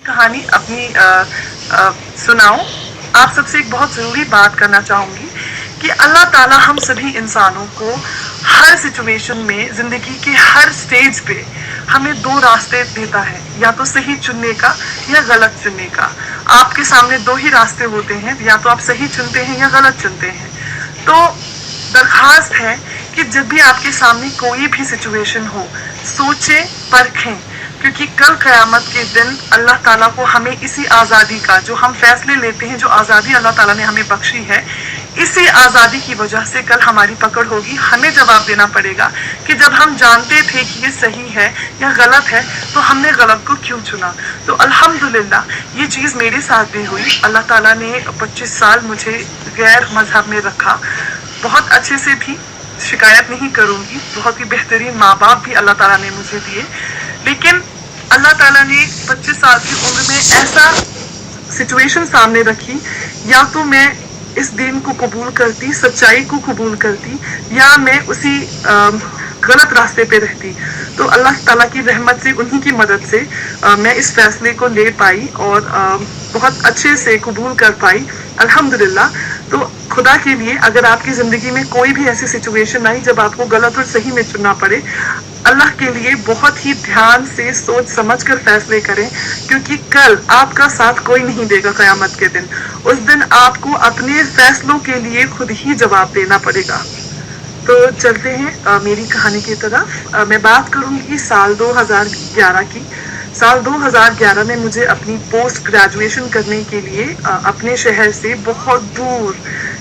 کہانی اپنی سناؤں. آپ سب سے ایک بہت ضروری بات کرنا چاہوں گی کہ اللہ تعالیٰ ہم سبھی انسانوں کو ہر سچویشن میں زندگی کے ہر سٹیج پہ ہمیں دو راستے دیتا ہے، یا تو صحیح چننے کا یا غلط چننے کا. آپ کے سامنے دو ہی راستے ہوتے ہیں، یا تو آپ صحیح چنتے ہیں یا غلط چنتے ہیں. تو درخواست ہے کہ جب بھی آپ کے سامنے کوئی بھی سچویشن ہو، سوچیں، پرکھیں، کیونکہ کل قیامت کے دن اللہ تعالیٰ کو ہمیں اسی آزادی کا، جو ہم فیصلے لیتے ہیں، جو آزادی اللہ تعالیٰ نے ہمیں بخشی ہے، اسی آزادی کی وجہ سے کل ہماری پکڑ ہوگی. ہمیں جواب دینا پڑے گا کہ جب ہم جانتے تھے کہ یہ صحیح ہے یا غلط ہے تو ہم نے غلط کو کیوں چنا. تو الحمدللہ یہ چیز میرے ساتھ بھی ہوئی. اللہ تعالیٰ نے 25 سال مجھے غیر مذہب میں رکھا، بہت اچھے سے بھی، شکایت نہیں کروں گی. بہت ہی بہترین ماں باپ بھی اللہ تعالیٰ نے مجھے دیے، لیکن اللہ تعالیٰ نے 25 سال کی عمر میں ایسا سچویشن سامنے رکھی، یا تو میں اس دین کو قبول کرتی، سچائی کو قبول کرتی، یا میں اسی غلط راستے پہ رہتی. تو اللہ تعالیٰ کی رحمت سے، انہی کی مدد سے میں اس فیصلے کو لے پائی اور بہت اچھے سے قبول کر پائی الحمدللہ. تو خدا کے لیے اگر آپ کی زندگی میں کوئی بھی ایسی سچویشن آئی جب آپ کو غلط اور صحیح میں چننا پڑے، اللہ کے لیے بہت ہی دھیان سے سوچ سمجھ کر فیصلے کریں، کیونکہ کل آپ کا ساتھ کوئی نہیں دے گا. قیامت کے دن، اس دن آپ کو اپنے فیصلوں کے لیے خود ہی جواب دینا پڑے گا. تو چلتے ہیں میری کہانی کی طرف. میں بات کروں گی سال 2011 کی. سال 2011 میں مجھے اپنی پوسٹ گریجویشن کرنے کے لیے اپنے شہر سے بہت دور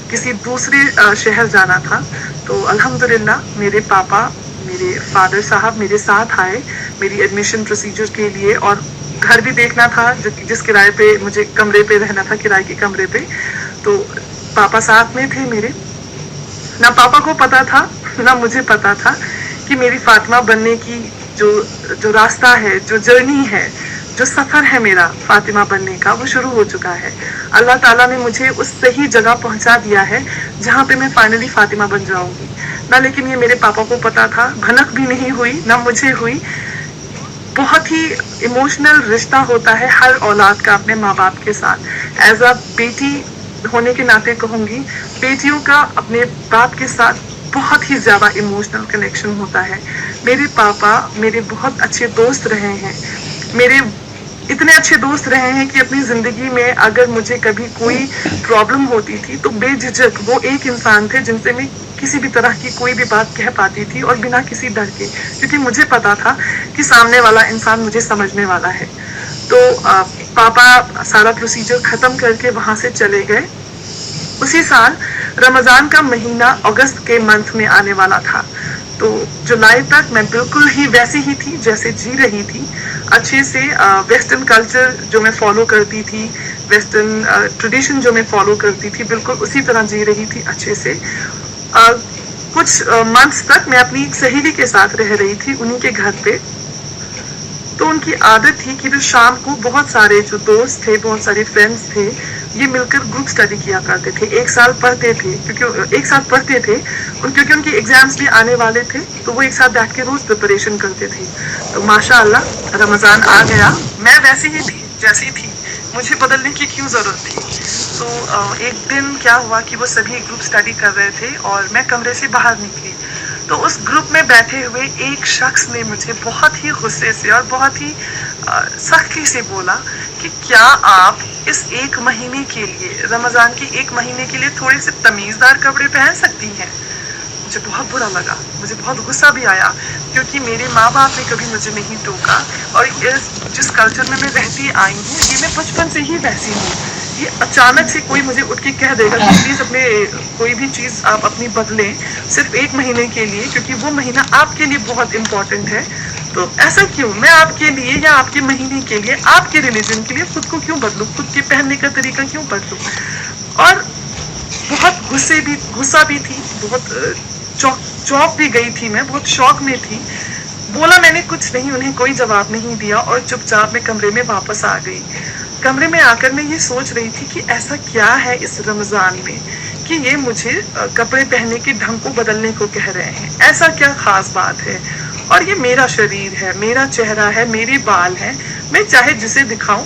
کسی دوسرے شہر جانا تھا. تو الحمدللہ میرے پاپا، میرے فادر صاحب میرے ساتھ آئے میری ایڈمیشن پروسیجر کے لیے، اور گھر بھی دیکھنا تھا جس کرائے پہ مجھے کمرے پہ رہنا تھا، کرائے کے کمرے پہ. تو پاپا ساتھ میں تھے میرے. نہ پاپا کو پتا تھا نہ مجھے پتا تھا کہ میری فاطمہ بننے کی جو راستہ ہے، جو جرنی ہے، جو سفر ہے میرا فاطمہ بننے کا، وہ شروع ہو چکا ہے. اللہ تعالیٰ نے مجھے اس صحیح جگہ پہنچا دیا ہے جہاں پہ میں فائنلی فاطمہ بن جاؤں گی. نہ لیکن یہ میرے پاپا کو پتا تھا، بھنک بھی نہیں ہوئی، نہ مجھے ہوئی. بہت ہی ایموشنل رشتہ ہوتا ہے ہر اولاد کا اپنے ماں باپ کے ساتھ. ایز اے بیٹی ہونے کے ناطے کہوں گی، بیٹیوں کا اپنے باپ کے ساتھ بہت ہی زیادہ ایموشنل کنیکشن ہوتا ہے. میرے پاپا میرے بہت اچھے دوست رہے ہیں، میرے اتنے اچھے دوست رہے ہیں کہ اپنی زندگی میں اگر مجھے کبھی کوئی پرابلم ہوتی تھی تو بے جھجک وہ ایک انسان تھے جن سے میں کسی بھی طرح کی کوئی بھی بات کہہ پاتی تھی، اور بنا کسی ڈر کے، کیونکہ مجھے پتا تھا کہ سامنے والا انسان مجھے سمجھنے والا ہے. تو پاپا سارا پروسیجر ختم کر کے وہاں سے چلے گئے. اسی سال رمضان کا مہینہ اگست کے منتھ میں آنے والا تھا. تو جولائی تک میں بالکل ہی ویسی ہی تھی جیسے جی رہی تھی، اچھے سے ویسٹرن کلچر جو میں فالو کرتی تھی، ویسٹرن ٹریڈیشن جو میں فالو کرتی تھی، بالکل اسی طرح جی رہی تھی اچھے سے. کچھ منتھس تک میں اپنی ایک سہیلی کے ساتھ رہ رہی تھی انہی کے گھر پہ. تو ان کی عادت تھی کہ شام کو بہت سارے جو دوست تھے، بہت سارے فرینڈس تھے، یہ مل کر گروپ اسٹڈی کیا کرتے تھے. ایک ساتھ پڑھتے تھے کیونکہ ان کے ایگزامس بھی آنے والے تھے، تو وہ ایک ساتھ بیٹھ کے روز پریپریشن کرتے تھے. تو ماشاء اللہ رمضان آ گیا، میں ویسی ہی تھی جیسی تھی، مجھے بدلنے کی کیوں ضرورت تھی. تو ایک دن کیا ہوا کہ وہ سبھی گروپ اسٹڈی کر رہے تھے اور میں کمرے سے باہر نکلی. تو اس گروپ میں بیٹھے ہوئے ایک شخص نے مجھے بہت ہی غصے سے اور بہت ہی سختی سے بولا کہ کیا آپ اس ایک مہینے کے لیے، رمضان کے ایک مہینے کے لیے تھوڑے سے تمیزدار کپڑے پہن سکتی ہیں. مجھے بہت برا لگا، مجھے بہت غصہ بھی آیا، کیونکہ میرے ماں باپ نے کبھی مجھے نہیں ٹوکا، اور جس کلچر میں رہتی آئی ہوں یہ میں بچپن سے ہی ویسی ہوں. یہ اچانک سے کوئی مجھے اٹھ کے کہہ دے گا کہ پلیز اپنے کوئی بھی چیز آپ اپنی بدلیں صرف ایک مہینے کے لیے، کیونکہ وہ مہینہ آپ کے لیے بہت امپورٹنٹ ہے. تو ایسا کیوں؟ میں آپ کے لیے یا آپ کے مہینے کے لیے، آپ کے ریلیجن کے لیے خود کو کیوں بدلوں، خود کے پہننے کا طریقہ کیوں بدلوں. اور بہت غصہ بھی تھی، بہت چوک بھی گئی تھی، میں بہت شوق میں تھی. بولا میں نے کچھ نہیں، انہیں کوئی جواب نہیں دیا اور چپ چاپ میں کمرے میں واپس آ گئی. کمرے میں آ کر میں یہ سوچ رہی تھی کہ ایسا کیا ہے اس رمضان میں کہ یہ مجھے کپڑے پہننے کے ڈھنگ کو بدلنے کو کہہ رہے ہیں. ایسا کیا خاص بات ہے؟ اور یہ میرا شریر ہے، میرا چہرہ ہے، میرے بال ہیں، میں چاہے جسے دکھاؤں